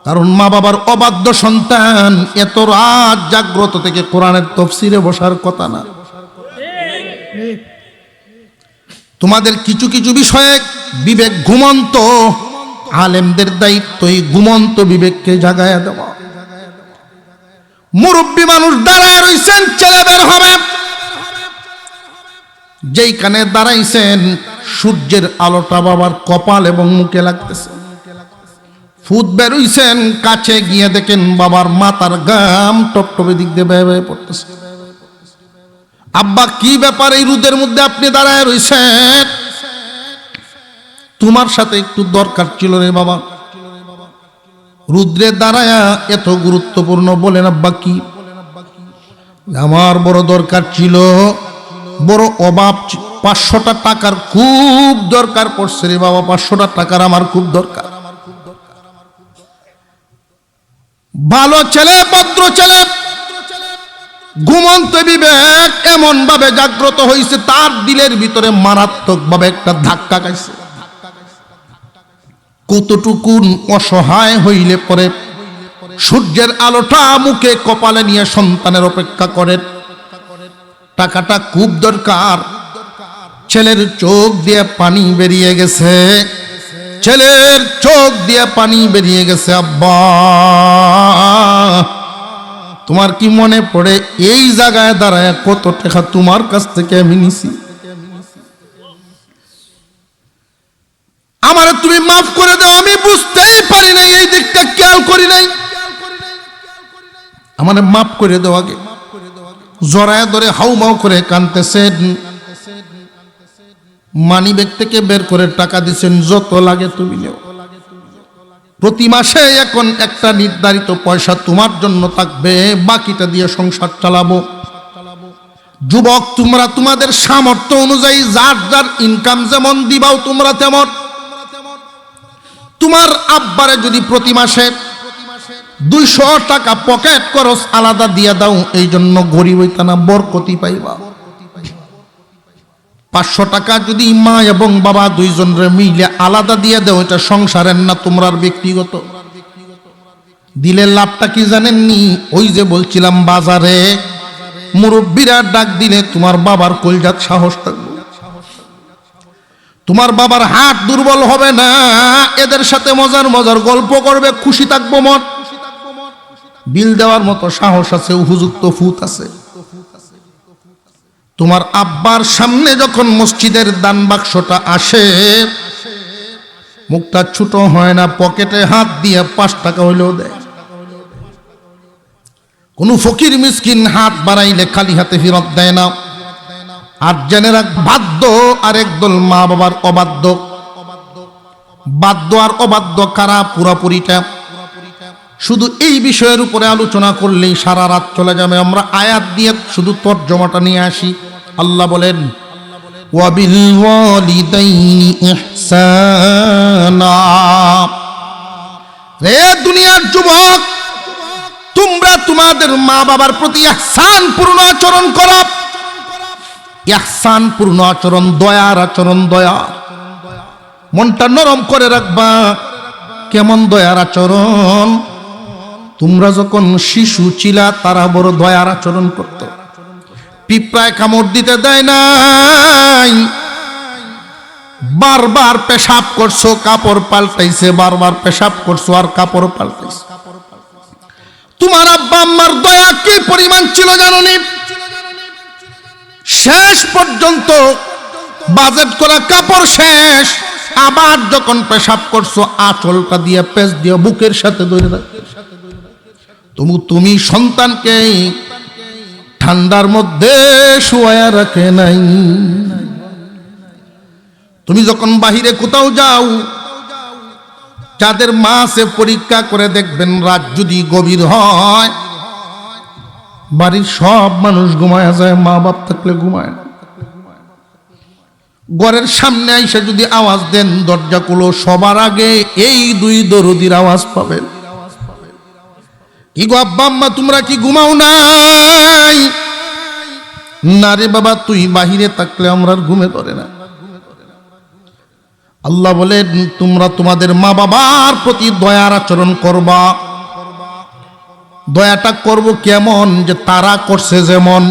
কারণ মা বাবার অবাধ্য সন্তান এত রাত জাগ্রত থেকে কোরআনের তাফসীরে বসার কথা না। তোমাদের কিছু কিছু বিষয়ে বিবেক ঘুমন্ত, আলেমদের দায়িত্ব এই ঘুমন্ত বিবেককে জাগায়া দেওয়া। মুরব্বী মানুষ দাঁড়ায় রইছেন, ছেলে বের হবে। যেইখানে দাঁড়াইছেন সূর্যের আলোটা বাবার কপাল এবং মুখে লাগতেছে। ফুট বেরোইছেন, কাছে গিয়ে দেখেন বাবার মাথার গাম টপটপে দিক দিয়ে বেয়ে বেয়ে পড়তেছে। আব্বা কি ব্যাপার, এই রোদের মধ্যে আপনি দাঁড়ায় রইছেন? তোমার সাথে একটু দরকার ছিল রে বাবা। রুদ্রে দাঁড়ায়া এত গুরুত্বপূর্ণ বলেন আব্বা কি? আমার বড় দরকার ছিল, বড় অভাব, 500টা টাকার খুব দরকার পড়ছে রে বাবা, 500টা টাকার আমার খুব দরকার। ভালো ছেলে, ভদ্র ছেলে, ঘুমন্ত বিবেক এমন ভাবে জাগ্রত হয়েছে, তার দিলের ভিতরে মারাত্মক ভাবে একটা ধাক্কা খাইছে। কতটুকুন অসহায় হইলে পরে সূর্যের আলোটা মুখে কপালে নিয়ে সন্তানের অপেক্ষা করে। টাকাটা খুব দরকার। ছেলের চোখ দিয়ে পানি বেরিয়ে গেছে, ছেলের চোখ দিয়ে পানি বেরিয়ে গেছে। আব্বা তোমার কি মনে পড়ে এই জায়গায় দাঁড়ায় কত টাকা তোমার কাছ থেকে আমি নিছি? আমারে তুমি মাফ করে দাও, আমি বুঝতেই পারি নাই, এই দিকটা খেয়াল করি নাই, আমারে মাফ করে দাও। আগে জড়ায় ধরে হাউমাউ করে কাঁদতেছেন, মানি ব্যাগ থেকে বের করে টাকা দিচ্ছেন, যত লাগে তুমি নেও। প্রতি মাসে এখন একটা নির্ধারিত পয়সা তোমার জন্য থাকবে, বাকিটা দিয়ে সংসার চালাবো। যুবক, তোমরা তোমাদের সামর্থ্য অনুযায়ী যার যার ইনকাম যেমন দিবাও তোমরা তেমন। তোমার আব্বারে যদি প্রতি মাসে 200 টাকা পকেট খরচ আলাদা দিয়ে দাও, এই জন্য গরিব হইতা না, বরকতি পাইবা। 500 টাকা যদি মা এবং বাবা দুইজনের মিলে আলাদা দিয়ে দাও, এটা সংসারের না তোমার ব্যক্তিগত। দিলে লাভটা কি জানেননি? ওই যে বলছিলাম বাজারে মুরব্বীরা ডাক দিলে তোমার বাবার কলজাত সাহস থাকবে, তোমার বাবার হাত দুর্বল হবে না, এদের সাথে মজার মজার গল্প করবে, খুশি থাকবো মন। বিল দেওয়ার মতো সাহস আছে, উপযুক্ত ফুত আছে। তোমার আব্বার সামনে যখন মসজিদের দান বাক্সটা আসে, মুখটা ছোট হয় না, পকেটে হাত দিয়ে 5 টাকা হইলেও দেয়। কোন ফকির মিসকিন হাত বাড়াইলে খালি হাতে ফেরত দেয় না। আর জেনে রাখ, বাধ্য আর একদল মা বাবার অবাধ্য। বাধ্য আর অবাধ্য কারা? পুরাপুরিটা। শুধু এই বিষয়ের উপরে আলোচনা করলেই সারা রাত চলে যাবে। আমরা আয়াত দিয়ে শুধু তর্জমাটা নিয়ে আসি। আল্লাহ বলেন, ওয়াবিল ওয়ালিদাইনি ইহসানা। রে দুনিয়ার যুবক, তোমরা তোমাদের মা বাবার প্রতি ইহসান পূর্ণ আচরণ করো। ইহসান পূর্ণ আচরণ, দয়ার আচরণ। দয়া, মনটা নরম করে রাখবা। কেমন দয়ার আচরণ? তোমরা যখন শিশু ছিলা, তারা বড় দয়ার আচরণ করত। পিঁপড়ায় কামড় দিতে দেয় নাই, বারবার পেশাব করছো, কাপড় পাল্টাইছে, বারবার পেশাব করছো আর কাপড় পাল্টাইছে। তোমার আব্বা আম্মার দয়া কি পরিমাণ ছিল জানোনি? শেষ পর্যন্ত বাজেট করা কাপড় শেষ, আবার যখন পেশাব করছো আঁচলটা দিয়ে পেঁচ দিয়ে বুকের সাথে ধরে রাখো। তুমি সন্তানকে ঠান্ডার মধ্যে শুয়ায়া রাখে নাই। তুমি যখন বাহিরে কোথাও যাও, যাদের মা আছে পরীক্ষা করে দেখবেন, রাত যদি গভীর হয়, বাড়ির সব মানুষ ঘুমায় যায়, মা বাপ থাকলে ঘুমায় না। ঘরের সামনে আইসা যদি আওয়াজ দেন, দরজা খুলো, সবার আগে এই 2 দরদির আওয়াজ পাবেন। কি গো আব্বা আম্মা, তোমরা কি ঘুমাও নাই? না রে বাবা, তুই বাহিরে থাকলে আমরা ঘুমে ধরে না। আল্লাহ বলেন, তোমরা তোমাদের মা বাবার প্রতি দয়ার আচরণ করবা। দয়াটা করব কেমন? যে তারা করছে যেমন।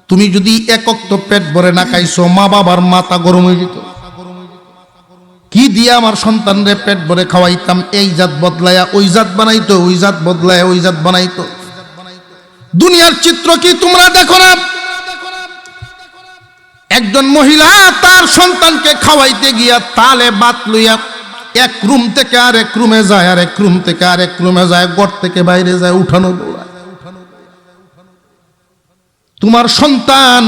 তুমি যদি এক ওয়াক্ত পেট ভরে না খাইছো, মা বাবার মাথা গরম হয়ে যেত। কি দিয়ে আমার সন্তানরে পেট ভরে খাওয়াইতাম, এই জাত বদলায়া ওই জাত বানাইতো, ওই জাত বদলায়া ওই জাত বানাইতো। দুনিয়ার চিত্র কি তোমরা দেখো না? একজন মহিলা তার সন্তানকে খাওয়াইতে গিয়া তালে বাত লইয়া এক রুম থেকে আরেক রুমে যায়, আরেক রুম থেকে আরেক রুমে যায়, ঘর থেকে বাইরে যায়, উঠানো দৌড়ায়। তোমার সন্তান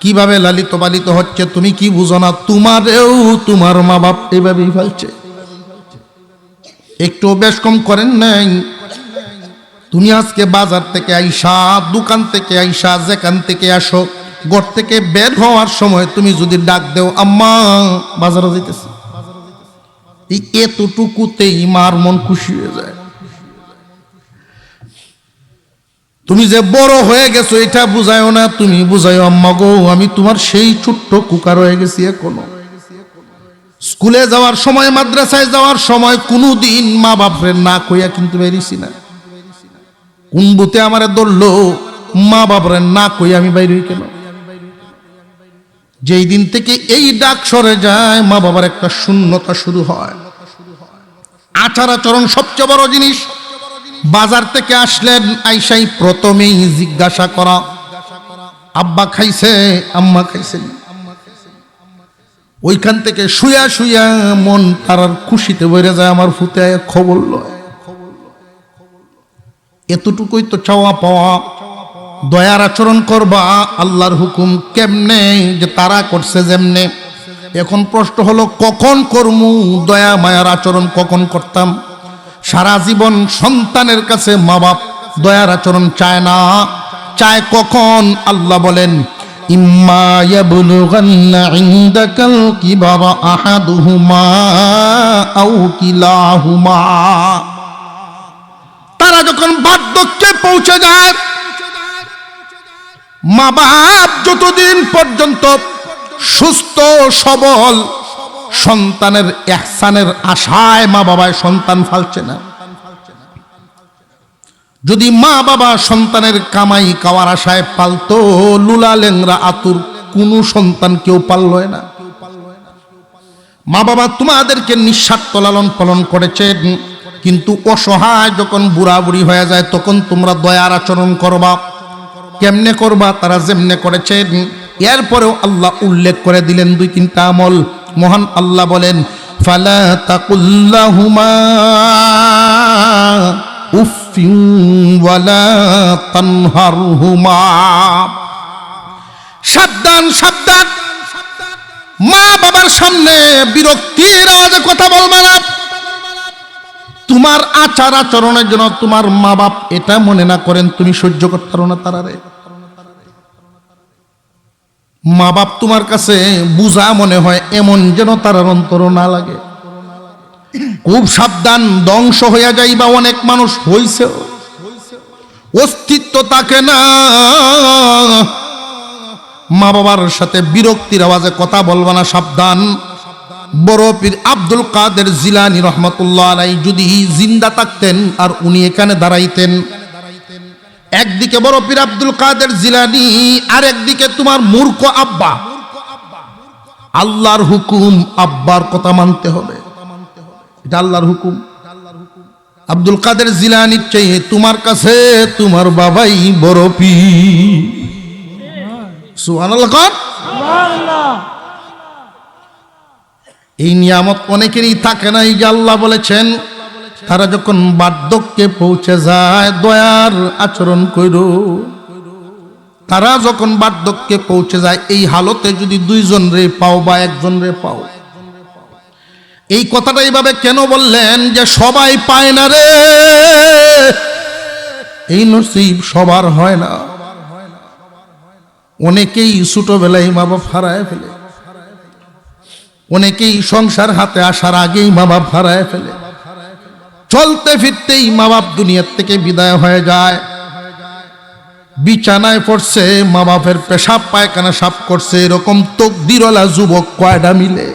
কিভাবে লালিত পালিত হচ্ছে তুমি কি বুঝো না? তোমারেও তোমার মা বাপ এভাবেই ফেলছে। একটু বেশ কম করেন নাই? তুমি আজকে বাজার থেকে আইসা, দোকান থেকে আইসা, যেখান থেকে আসো, ঘর থেকে বের হওয়ার সময় তুমি যদি ডাক দেও, আম্মা বাজারে যাইতেছি, এই এতটুকুতেই মার মন খুশি হয়ে যায়। তুমি যে বড় হয়ে গেছো এটা বুঝায়ও না, তুমি বুঝাইও, আম্মা গো আমি তোমার সেই ছোট্ট কুকার হয়ে গেছি এখনো। স্কুলে যাওয়ার সময়, মাদ্রাসায় যাওয়ার সময় কোনোদিন মা বাপরে না কইয়া কিন্তু বেরিয়েছি না। কোন বুতে আমারে ধরলো, মা বাপরে না কইয়া আমি বাইরে হই কেন? যেই দিন থেকে এই ডাক সরে যায়, মা বাবার একটা শূন্যতা শুরু হয়। আচার আচরণ সবচেয়ে বড় জিনিস। বাজার থেকে আসলেন, আইসাই প্রথমেই জিজ্ঞাসা করা, আব্বা খাইছে, আম্মা খাইছে? ওইখান থেকে শুয়া শুয়া মন তার খুশিতে বেড়ে যায়, আমার ফুতে খবর লয়। এতটুকুই তো চাওয়া পাওয়া। দয়ার আচরণ করবা, আল্লাহর হুকুম কেমনে যে তারা করছে যেমনে। এখন প্রশ্ন হলো কখন করমু দয়া মায়ার আচরণ, কখন করতাম? সারা জীবন সন্তানের কাছে মা বাপ দয়ার আচরণ চায় না, চায় কখন? আল্লাহ বলেন, ইম্মা ইয়াবলুগান্না ইনদাকাল কিবারা আহাদুহুমা আও কিলাহুমা। তারা যখন বার্ধক্যে পৌঁছে যায়, মা বাপ যতদিন পর্যন্ত সুস্থ সবল সন্তানের ইহসানের আশায় মা বাবায় সন্তান ফালছে না। যদি মা বাবা সন্তানের কামাই খাওয়ার আশায় পালতো, লুলা লেংরা আতুর কোন সন্তান কেউ পাললয় না। মা বাবা তোমাদেরকে নিঃস্বার্থ লালন পালন করেছেন, কিন্তু অসহায় যখন বুড়া বুড়ি হয়ে যায় তখন তোমরা দয়ার আচরণ করবা। কেমনে করবা? তারা যেমনে করেছেন। এরপরেও আল্লাহ উল্লেখ করে দিলেন দুই তিনটা আমল। মহান আল্লাহ বলেন, ফালা তাকুল্লাহুমা উফিন ওয়ালা তানহারহুমা। সাবধান সাবধান, মা বাবার সামনে বিরক্তির আওয়াজে কথা বলবে না। তোমার আচার আচরণের জন্য তোমার মা বাপ এটা মনে না করেন তুমি সহ্য করতে পারো না তারারে। মা বাপ তোমার কাছে বুঝা মনে হয়, এমন যেন তারার অন্তর না লাগে। খুব সাবধান, ধ্বংস হইয়া যাইবা। অনেক মানুষ হইছে, অস্তিত্ব থাকে না। মা বাবার সাথে বিরক্তির আওয়াজে কথা বলবা না, সাবধান। বড় পীর আব্দুল কাদের জিলানী রহমতুল্লাহ আলাইহি যদি জিন্দা থাকতেন আর উনি এখানে দাঁড়াইতেন, একদিকে বড় পীর আব্দুল কাদের জিলানী, আর একদিকে তোমার মূর্খ আব্বা। আল্লাহর হুকুম, আব্বার কথা মানতে হবে, এটা আল্লাহর হুকুম। আব্দুল কাদের জিলানীর চেয়ে তোমার কাছে তোমার বাবাই বড় পীর। সুবহানাল্লাহ। সুবহানাল্লাহ। এই নিয়ামত অনেকেরই থাকে না। এই যে আল্লাহ বলেছেন, তারা যখন বার্ধক্যে পৌঁছে যায় দয়ার আচরণ কইরো। তারা যখন বার্ধক্যে পৌঁছে যায়, এই হালতে যদি দুইজন রে পাও বা একজন রে পাও। এই কথাটা এইভাবে কেন বললেন যে সবাই পায় না রে, এই নসিব সবার হয় না। অনেকেই ছোটবেলায় মা বাপ হারায় ফেলে, অনেকেই সংসার হাতে আসার আগেই মা বাপ হারায় ফেলে, চলতে ফিরতেই মা বাপ দুনিয়ার থেকে বিদায় হয়ে যায়। বিছানায় পড়ছে, মা বাপের পেশাব পায়খানা সাফ করছে, এরকম তকদিরওয়ালা যুবক কয়টা মিলে?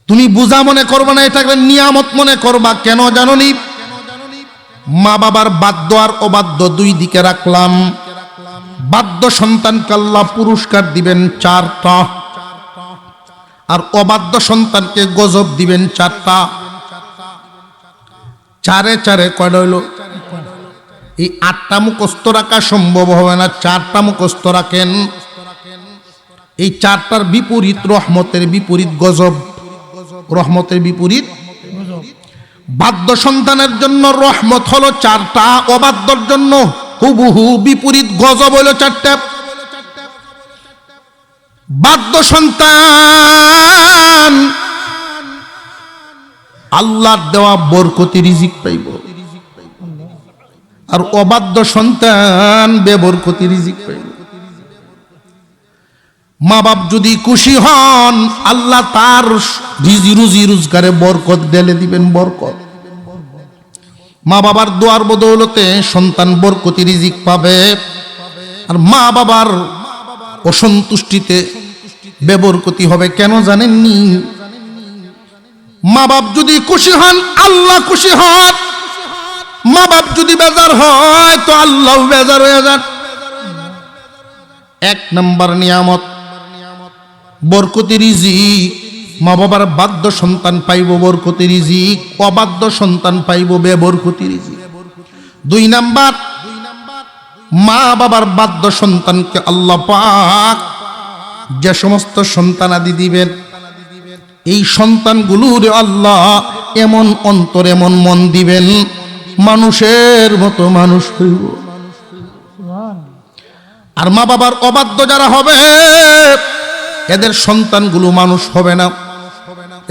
তুমি বুঝা মনে করবা না, এটাকে নিয়ামত মনে করবা। কেন জানোনি? মা বাবার বাধ্য আর অবাধ্য দুই দিকে রাখলাম। বাধ্য সন্তানকে আল্লাহ পুরস্কার দিবেন 4টা, আর অবাধ্য সন্তানকে গজব দিবেন 4টা। চারে চারে কয়টা হইল? এই 8টা মুখস্থ রাখা সম্ভব হবে না, 4টা মুখস্থ রাখেন। এই 4টার বিপরীত রহমতের বিপরীত গজব, রহমতের বিপরীত গজব। বাধ্য সন্তানের জন্য রহমত হলো 4টা, অবাধ্যর জন্য হুবহু বিপরীত গজব হইল 4টা। বাধ্য সন্তান আল্লাহর দেওয়া বরকতি রিজিক পাইব, আর অবাধ্য সন্তান বেবরকতি রিজিক পাইব। মা বাপ যদি খুশি হন, আল্লাহ তার রুজি রোজগারে বরকত ঢেলে দিবেন, বরকত। মা বাবার দোয়ার বদৌলতে সন্তান বরকতি রিজিক পাবে, আর মা বাবার অসন্তুষ্টিতে বেবরকতি হবে। কেন জানেননি? মা বাপ যদি খুশি হন, আল্লাহ খুশি হন। মা বাপ যদি বেজার হয় তো আল্লাহ বেজার হয়ে যান। 1 নম্বর নিয়ামত বরকতি রিজিক মা বাবার বাধ্য সন্তান পাইব বরকতি রিজিক, অবাধ্য সন্তান পাইব বেবরকতি রিজিক। 2 নাম্বার, মা বাবার বাধ্য সন্তানকে আল্লাহ পাক যে সমস্ত সন্তানাদি দিবেন, এই সন্তানগুলোর আল্লাহ এমন অন্তর এমন মন দিবেন, মানুষের মতো মানুষ হইব। আর মা বাবার অবাধ্য যারা হবে, এদের সন্তানগুলো মানুষ হবে না।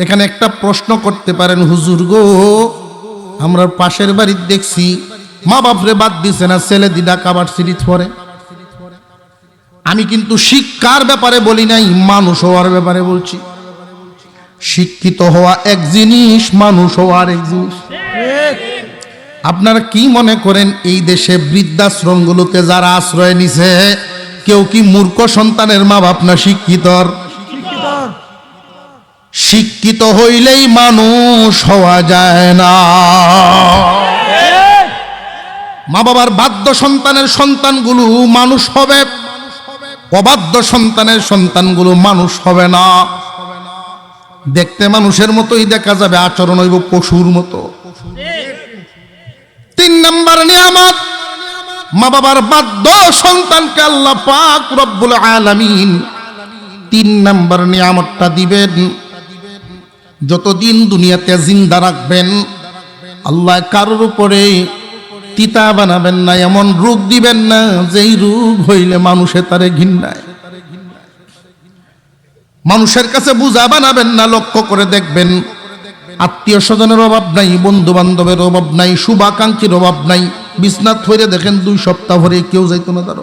এখানে একটা প্রশ্ন করতে পারেন, হুজুর গো, আমরা পাশের বাড়ির দেখছি মা বাপরে বাদ দিছে না, ছেলে দিদা কাবার সিরিজ পড়ে। আমি কিন্তু শিক্ষার ব্যাপারে বলি নাই, মানুষ হওয়ার ব্যাপারে বলছি। শিক্ষিত হওয়া এক জিনিস, মানুষ হওয়া আর এক জিনিস। আপনারা কি মনে করেন এই দেশে বৃদ্ধাশ্রমগুলোতে যারা আশ্রয় নিছে, কেউ কি মূর্খ সন্তানের মা বাপ না শিক্ষিত? শিক্ষিত হইলেই মানুষ হওয়া যায় না। মা বাবার বাধ্য সন্তানের সন্তানগুলো মানুষ হবে, অবাধ্য সন্তানের সন্তানগুলো মানুষ হবে না। দেখতে মানুষের মতোই দেখা যাবে, আচরণ হইব পশুর মতো। 3 নাম্বার নিয়ামত, মা বাবার বাধ্য সন্তানকে আল্লাহ পাক রব্বুল আলামিন 3 নাম্বার নিয়ামতটা দিবেন। যতদিন দুনিয়াতে জিন্দা রাখবেন, আল্লাহ কারোর উপরে তিতা বানাবেন না, এমন রোগ দিবেন না যেই রোগ হইলে মানুষে তারে ঘৃণায়। মানুষের কাছে বুঝা বানাবেন না। লক্ষ্য করে দেখবেন, আত্মীয় স্বজনের অভাব নাই, বন্ধু বান্ধবের অভাব নাই, শুভাকাঙ্ক্ষীর অভাব নাই। বিছনাত হইরে দেখেন 2 সপ্তাহ ভরে কেউ যাইতো না তার।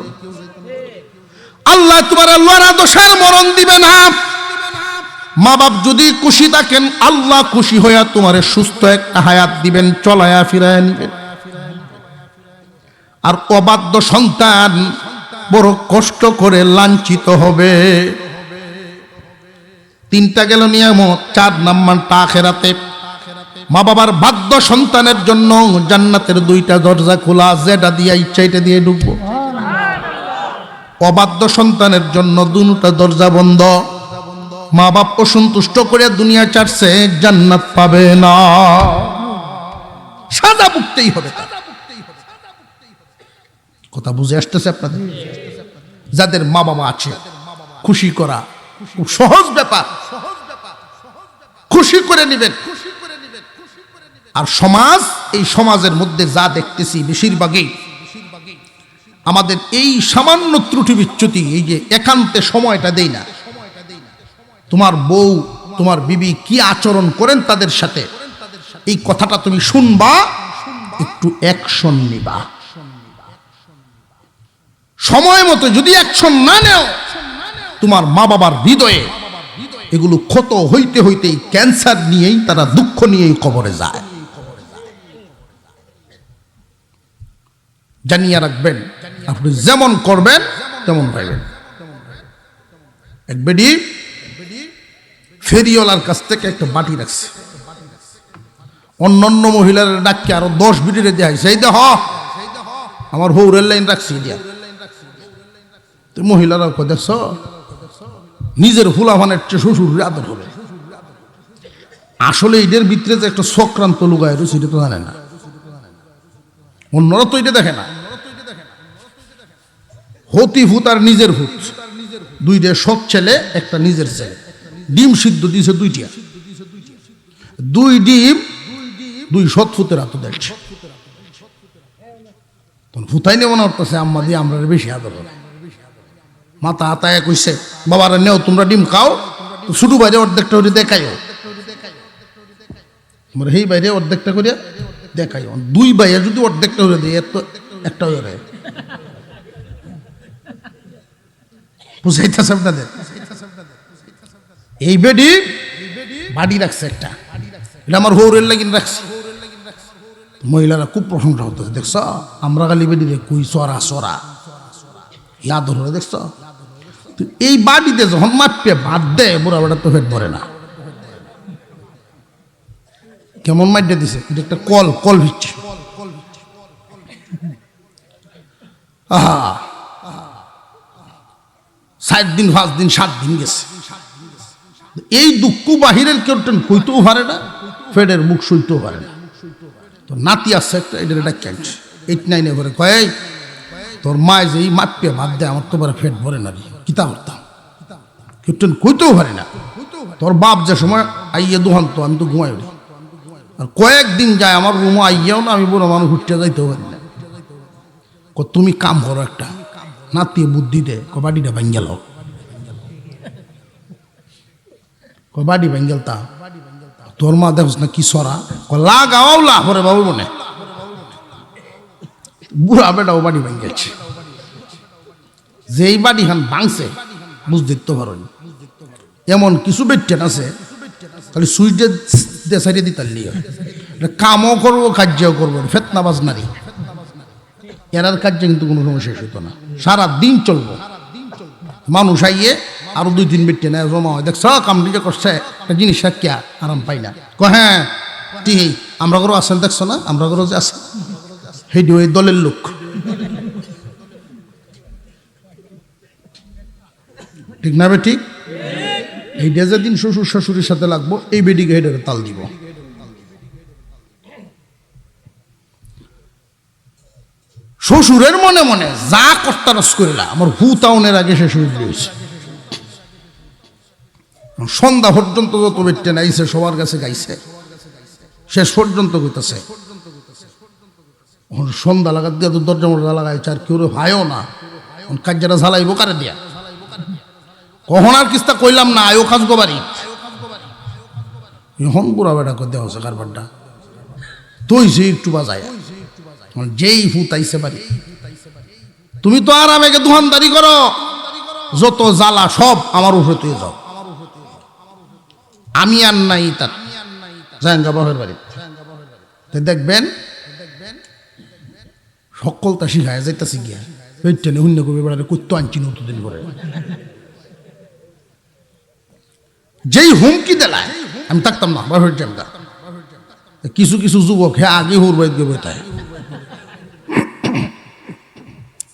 আল্লাহ তোমার লড়া দোষের মরণ দিবে না। মা বাপ যদি খুশি থাকেন, আল্লাহ খুশি হইয়া তোমারে সুস্থ একটা হায়াত দিবেন, চলায়া ফিরায়া নিবেন। আর অবাধ্য সন্তান বড় কষ্ট করে লাঞ্ছিত হবে। 3টা গেল নিয়ামত। 4 নাম্বারটা আখিরাতে। মা বাবার বাধ্য সন্তানের জন্য জান্নাতের 2টা দরজা খোলা, যেটা দিয়ে ইচ্ছা এটা দিয়ে ঢুকবো। অবাধ্য সন্তানের জন্য 2টা দরজা বন্ধ। মা বাপ অসন্তুষ্ট করে দুনিয়া ছাড়ছে, জান্নাত পাবে না, সাজা ভুগতেই হবে। কথা বুঝে আসতেছে আপনাদের? যাদের মা বাবা আছে, খুশি করা খুব সহজ ব্যাপার, খুশি করে নিবেন। আর সমাজ, এই সমাজের মধ্যে যা দেখতেছি বেশিরভাগই আমাদের এই সামান্য ত্রুটি বিচ্যুতি, এই যে একান্তে সময়টা দেই না। তোমার বউ, তোমার বিবি কি আচরণ করেন তাদের সাথে, এই কথাটা তুমি শুনবা, একটু অ্যাকশন নিবা। সময় মতো যদি অ্যাকশন না নেও, তোমার মা বাবার হৃদয়ে এগুলো ক্ষত হইতে হইতেই ক্যান্সার নিয়েই তারা দুঃখ নিয়েই কবরে যায়। জানিয়ে রাখবেন, আপনি যেমন করবেন তেমন পাইবেন। এক বেডি ফেরিওয়ালার কাছ থেকে একটা বাটি রাখছে, অন্যান্য মহিলার ডাককে আরো 10 বিটিরে দেয়, সেই দেহ আমার হৌরের লাইন রাখছি দিয়া। তো মহিলারা দেখছ, নিজের ফুলাভানের চেয়ে শ্বশুর আদর হবে। আসলে এদের ভিতরে যে একটা চক্রান্ত লুকায় রয়েছে, এটা তো জানে না, অন্যরা তো এটা দেখে না। হতি ভূত আর নিজের ভূত, 2টা সৎ ছেলে, একটা নিজের ছেলে। ডিম সিদ্ধ দিয়েছে 2টা, 2 ডিম 2 সৎ ভূতের হাতে দেখছে। তখন ভূতাই নেব না করতেছে, আম্মা দিয়ে আমরা বেশি আদর করে। মাথা হাতায় কইছে, বাবারা নেও তোমরা ডিম খাও, ছোট বাইরে অর্ধেকটা করে দেখাইও, আমরা এই বাইরে অর্ধেকটা করে দেখাইও। 2 বাইরে যদি অর্ধেকটা করে দিই, তো একটা হয়ে যায়। বুঝাইতেছে আপনাদের? এই বেডি বাড়ি রাখছে একটা, এটা আমার হৌরের লাগিন রাখছে। মহিলারা খুব প্রশংসা হতেছে, দেখছ আমরা খালি বেডি রে কুই সরা সরা ইয়াদ ধরে, দেখছ এই বাড়িতে যখন মাপে ভাত দেয়, বুড়া বেটা তো পেট ভরে না। কেমন মাইটে দিছে, এটা একটা কল কল ভিচ্ছে। আহা, 4 দিন 5 দিন 7 দিন গেছে, এই দুঃখ বাহিরের কেউ কইতেও পারে না, ফেডের মুখ সইতেও পারে না। তো নাতি আসছে একটা, এটা ক্যান্ট 8-9 করে কয়, তোর মায় যে এই মাপিয়া বাদ দেয়, আমার তো বড় ফেট ভরে না রে, কিতা করতাম, কেউ কইতেও পারে না। তোর বাপ যে সময় আইয়ে দোহান, তো আমি তো ঘুমাই উঠি, আর কয়েকদিন যায় আমার রুমে আইয়াও না, আমি বড় মানুষ উঠতে যাইতেও পারি না। তুমি কাম করো একটা, নাতি বুদ্ধি দে, বাড়িটা ভাঙ্গেল, বাড়ি ভাঙ্গেল তা তোর মা দেখছ না কি সরা, লাগাও লাভরে বাবু মনে বুড়া বেটাও বাড়ি ভাঙ্গেছে। যেই বাড়ি খান ভাঙছে বুঝতে তো পারো, এমন কিছু বেটেন আছে খালি সুইচে দেশাইয়ে দিতালি, কামও করবো কার্যও করবো, ফেতনাবাজ নারী, এরার কার্য কিন্তু কোনো সময় শেষ হতো না, সারা দিন চলবো। মানুষ আইয়ে আরো 2-3 বেটে নেয়, জমা হয়, দেখছ কাম নিজে করছে, একটা জিনিস কে আরাম পাই না, হ্যাঁ ঠিক, আমরা করো আসেন, দেখছো না আমরা করো যে আছে, সেইটি ওই দলের লোক। ঠিক না বে ঠিক? এইটা যেদিন শ্বশুর শাশুড়ির সাথে লাগবো, এই বেডিকে হেডের তাল দিব। শ্বশুরের মনে মনে যা কর্তারস করিলা, আমার হুতাউনের আগে শেষ হয়ে দিয়েছে। সন্ধ্যা পর্যন্ত যত বেটে নাইছে, সবার কাছে গাইছে, শেষ পর্যন্ত কইতাছে সন্ধ্যা লাগাত দিয়া তো দরজা মরজা লাগাইছে, আর কেউ ভাইও না, কাজ্যারা ঝালাইবো কারে দিয়া, কখন আর কিস্তা কইলাম না, আয়ো কাজ গোবারি এখন বুড়া বেটা করে দেওয়া হচ্ছে কারবারটা, তুই যে একটু বাজায় যেই ফুতাইছে বাড়ি, তুমি তো আর আমাকে দোকানদারি করো, যত জ্বালা সব আমার উপরে তুই যাও, আমি আর নাই তার জায়গা বাপের বাড়িতে। দেখবেন সকলটা শিখায় যাইতাছি গিয়া, পেটে শূন্য করবে বেড়ালে করতো আনছি নতুন করে, যেই হুমকি দেলায় আমি থাকতাম না বাপের জায়গা। কিছু কিছু যুবক হ্যাঁ আগে হুরবাইত গেবে, তাই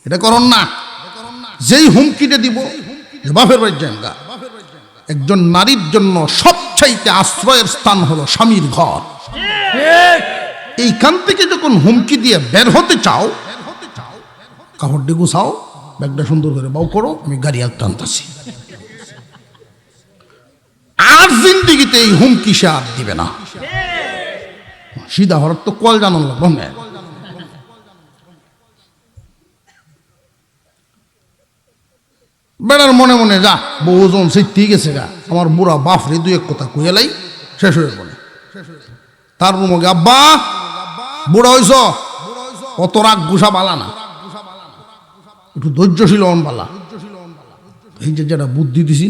এটা করন না। যেই হুমকিটা দিব বাপের বাড়ির জায়গা, একজন নারীর জন্য সবচাইতে আশ্রয়ের স্থান হলো স্বামীর ঘর। এইখান থেকে যখন হুমকি দিয়ে বের হতে চাও, কাপড় দিয়ে গুছাও, ব্যাগটা সুন্দর করে বাউ করো, আমি গাড়ি আর টানতাছি, আর জিন্দিগিতে এই হুমকি সে আর দিবে না। সিধা হওয়ার তো কল জানান লাগবো না। বেড়ার মনে মনে যা বহুজন সে ঠিক আছে গা, আমার বুড়া বাপরে 2-1 কথা কুয়েলাই শেষ হয়ে বলে, তার রুমকে আব্বা বুড়া হইছ, অত রাগ গুসা বালা না, একটু ধৈর্যশীল হন বালা। এই যে যেটা বুদ্ধি দিছি,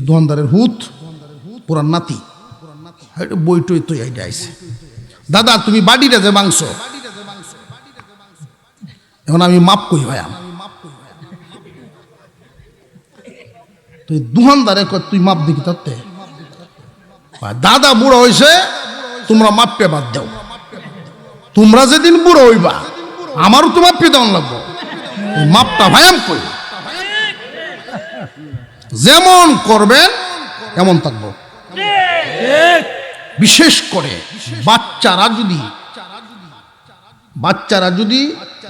দোকানদারের হুত পুরান নাতি বই টই তো এইটা আইছে, দাদা তুমি বাড়িটা যে মাংস, এখন আমি মাপ কই ভাইয়া, তুই দোকানদারে তুই মাপ দেখি তাতে, দাদা বুড়ো হয়েছে তোমরা মাপে বাদ দাও, তোমরা যেদিন বুড়ো হইবা আমারও তো মাপে দেওয়ান লাগবো, মাপটা ভায়াম কই, যেমন করবেন এমন থাকবো। বিশেষ করে বাচ্চারা যদি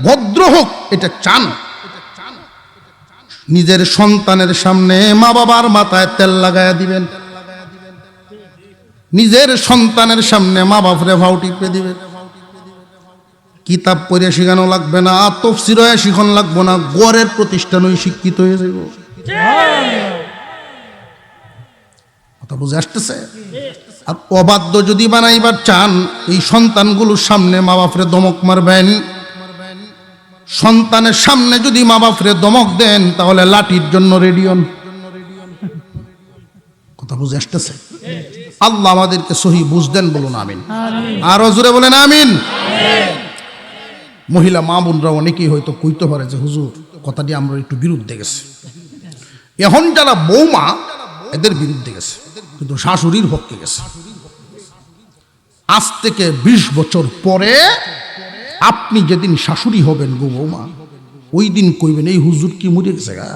ভদ্র হোক এটা চান, নিজের সন্তানের সামনে মা বাবার মাথায় তেল লাগায়া দিবেন, নিজের সন্তানের সামনে মা বাপরে ভাও টিপে দিবেন। কিতাব পড়ে শিখানো লাগবে না, তফসির হয়ে শিখন লাগবে না, গড়ের প্রতিষ্ঠানই শিক্ষিত হয়ে যাব। কথা বুঝে আসতেছে? আর অবাধ্য যদি বানাইবার চান, এই সন্তানগুলোর সামনে মা বাপরে ধমক মারবেন, সন্তানের সামনে যদি মা বাপরে ধমক দেন তাহলে লাঠির জন্য রেডি হন। কথা বুঝে আসতেছে? আল্লাহ আমাদেরকে সহি বুঝ দেন, বলুন আমিন। আরো জোরে বলেন আমিন। মহিলা মা বোনরা অনেকেই হয়তো কইতে পারে যে হুজুর কথাটি আমরা একটু বিরুদ্ধে গেছে, এখন যারা বৌমা এদের বিরুদ্ধে গেছে, কিন্তু শাশুড়ির পক্ষে গেছে। আজ থেকে 20 বছর পরে আপনি যেদিন শাশুড়ি হবেন গো বৌমা, ওই দিন কইবেন এই হুজুর কি মরে গেছে গা।